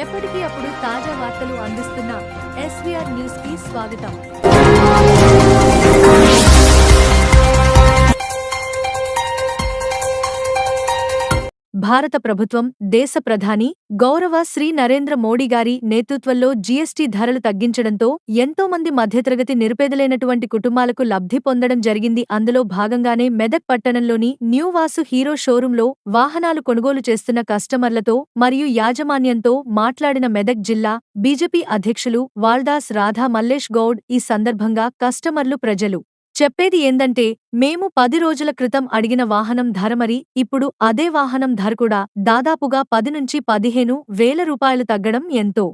ఎప్పటికీ అప్పుడు తాజా వార్తలు అందిస్తున్న ఎస్వీఆర్ న్యూస్ కి స్వాగతం. భారత ప్రభుత్వం, దేశ ప్రధాని గౌరవ శ్రీ నరేంద్ర మోడీ గారి నేతృత్వంలో జీఎస్టీ ధరలు తగ్గించడంతో ఎంతో మంది మధ్యతరగతి నిరుపేదలైనటువంటి కుటుంబాలకు లబ్ధి పొందడం జరిగింది. అందులో భాగంగానే మెదక్ పట్టణంలోని న్యూ వాసు హీరో షోరూంలో వాహనాలు కొనుగోలు చేస్తున్న కస్టమర్లతో మరియు యాజమాన్యంతో మాట్లాడిన మెదక్ జిల్లా బీజేపీ అధ్యక్షులు వాల్దాస్ రాధా మల్లేష్ గౌడ్ ఈ సందర్భంగా కస్టమర్లు ప్రజలు చెప్పేది ఏందంటే, మేము 10 రోజుల క్రితం అడిగిన వాహనం ధర మరి ఇప్పుడు అదే వాహనం ధర కూడా దాదాపుగా 10 నుంచి 15 వేల రూపాయలు తగ్గడం ఎంతో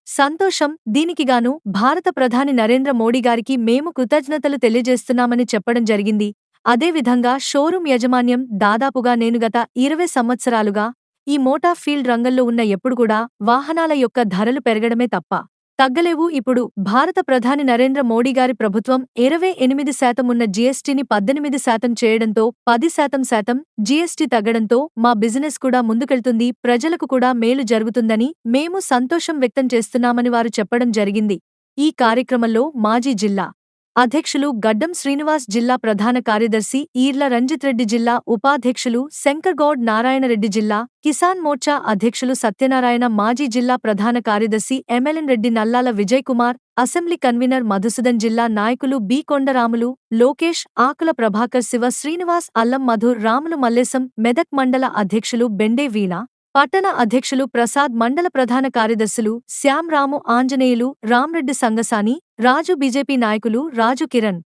సంతోషం. దీనికిగాను భారత ప్రధాని నరేంద్ర మోడీ గారికి మేము కృతజ్ఞతలు తెలియజేస్తున్నామని చెప్పడం జరిగింది. అదేవిధంగా షోరూం యాజమాన్యం దాదాపుగా నేను గత 20 సంవత్సరాలుగా ఈ మోటార్ ఫీల్డ్ రంగంలో ఉన్న ఎప్పుడు కూడా వాహనాల యొక్క ధరలు పెరగడమే తప్ప తగ్గలేవు. ఇప్పుడు భారత ప్రధాని నరేంద్ర మోడీ గారి ప్రభుత్వం 28% ఉన్న జీఎస్టీని 18% చేయడంతో 10% జీఎస్టీ తగ్గడంతో మా బిజినెస్ కూడా ముందుకెళ్తుంది, ప్రజలకు కూడా మేలు జరుగుతుందని మేము సంతోషం వ్యక్తం చేస్తున్నామని వారు చెప్పడం జరిగింది. ఈ కార్యక్రమంలో మాజీ జిల్లా అధ్యక్షులు గడ్డం శ్రీనివాస్, జిల్లా ప్రధాన కార్యదర్శి ఈర్ల రంజిత్ రెడ్డి, జిల్లా ఉపాధ్యక్షులు శంకర్గౌడ్ నారాయణరెడ్డి, జిల్లా కిసాన్ మోర్చా అధ్యక్షులు సత్యనారాయణ, మాజీ జిల్లా ప్రధాన కార్యదర్శి ఎంఎల్ఎన్ రెడ్డి, నల్లాల విజయ్ కుమార్, అసెంబ్లీ కన్వీనర్ మధుసూదన్, జిల్లా నాయకులు బి కొండరాములు, లోకేష్, ఆకుల ప్రభాకర్, శివ శ్రీనివాస్, అల్లం మధుర్, రాములు మల్లేశం, మెదక్ మండల అధ్యక్షులు బెండే వీణ, పట్టణ అధ్యక్షులు ప్రసాద్, మండల ప్రధాన కార్యదర్శులు శ్యాం, రాము, ఆంజనేయులు, రామ్రెడ్డి, సంగసాని రాజు, బీజేపీ నాయకులు రాజు, కిరణ్,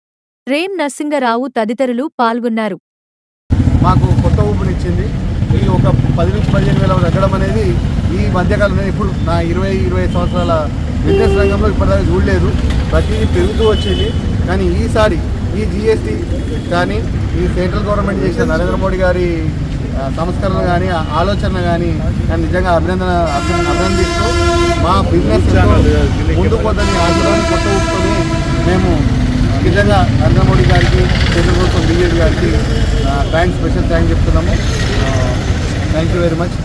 రేం నర్సింగరావు తదితరులు పాల్గొన్నారు. మాకు కొత్త ఊపినిచ్చింది. ఈ ఒక 10 నుంచి 15 వేల తగ్గడం అనేది ఈ మధ్యకాలంలో ఇప్పుడు నా 20 సంవత్సరాల బిజినెస్ రంగంలో ఇప్పటిదాకా చూడలేదు. ప్రతిదీ పెరుగుతూ వచ్చింది. కానీ ఈసారి ఈ జీఎస్టీ కానీ ఈ సెంట్రల్ గవర్నమెంట్ చేసిన నరేంద్ర మోడీ గారి సంస్కరణలు కానీ ఆలోచన కానీ నిజంగా అభినందిస్తూ మా బిజినెస్ ముందు పోదని ఆశీర్వాదం కొత్త ఊపుకొని మేము నిజంగా నరేంద్ర మోడీ గారికి, కేంద్ర ప్రభుత్వం బీజేపీ గారికి స్పెషల్ థ్యాంక్స్ చెప్తున్నాము. Thank you very much.